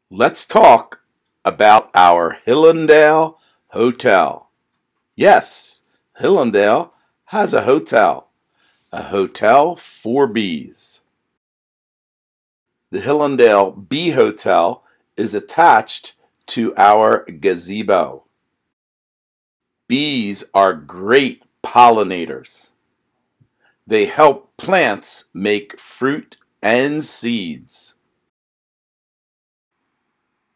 Let's talk about our Hillendale Hotel. Yes, Hillendale has a hotel for bees. The Hillendale Bee Hotel is attached to our gazebo. Bees are great pollinators. They help plants make fruit and seeds.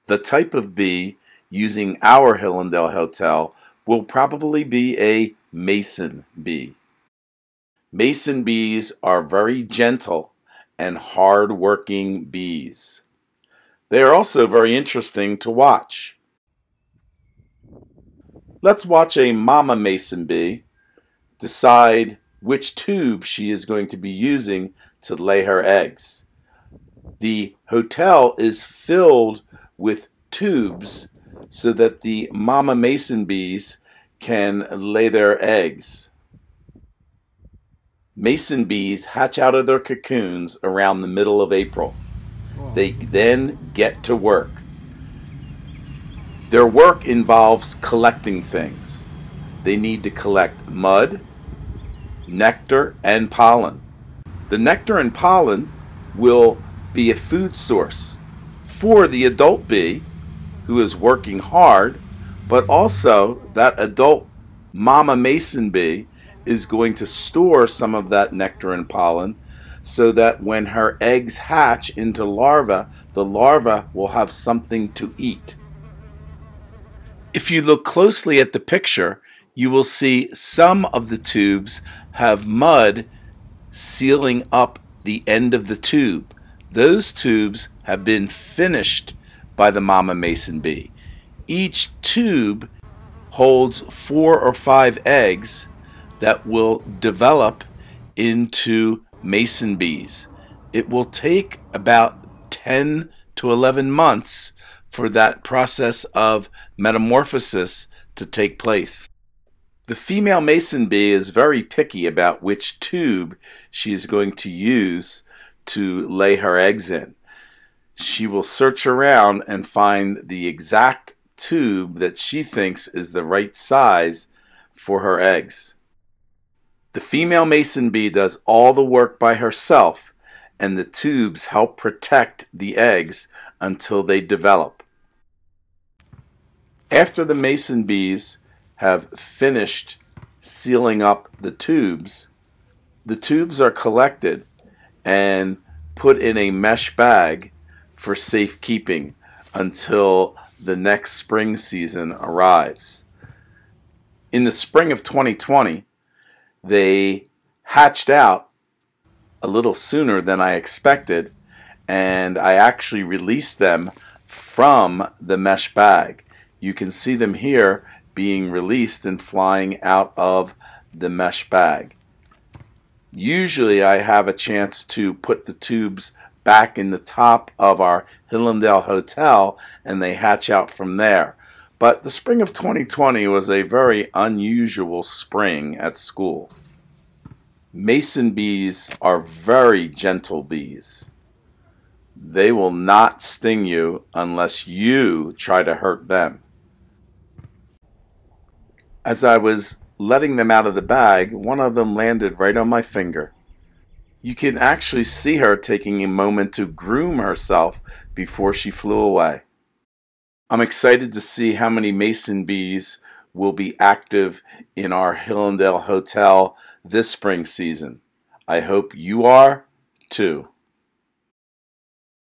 The type of bee using our Hillendale Hotel will probably be a mason bee. Mason bees are very gentle and hard-working bees. They are also very interesting to watch. Let's watch a mama mason bee decide which tube she is going to be using to lay her eggs. The hotel is filled with tubes so that the mama mason bees can lay their eggs. Mason bees hatch out of their cocoons around the middle of April. They then get to work. Their work involves collecting things. They need to collect mud, nectar, and pollen. The nectar and pollen will be a food source for the adult bee who is working hard, but also that adult mama mason bee is going to store some of that nectar and pollen so that when her eggs hatch into larvae, the larvae will have something to eat. If you look closely at the picture, you will see some of the tubes have mud sealing up the end of the tube. Those tubes have been finished by the mama mason bee. Each tube holds 4 or 5 eggs that will develop into mason bees. It will take about 10 to 11 months for that process of metamorphosis to take place. The female mason bee is very picky about which tube she is going to use to lay her eggs in. She will search around and find the exact tube that she thinks is the right size for her eggs. The female mason bee does all the work by herself, and the tubes help protect the eggs until they develop. After the mason bees have finished sealing up the tubes are collected and put in a mesh bag for safekeeping until the next spring season arrives. In the spring of 2020, they hatched out a little sooner than I expected, and I actually released them from the mesh bag. You can see them here being released and flying out of the mesh bag. Usually I have a chance to put the tubes back in the top of our Hillendale Hotel and they hatch out from there. But the spring of 2020 was a very unusual spring at school. Mason bees are very gentle bees. They will not sting you unless you try to hurt them. As I was letting them out of the bag, one of them landed right on my finger. You can actually see her taking a moment to groom herself before she flew away. I'm excited to see how many mason bees will be active in our Hillendale Hotel this spring season. I hope you are too.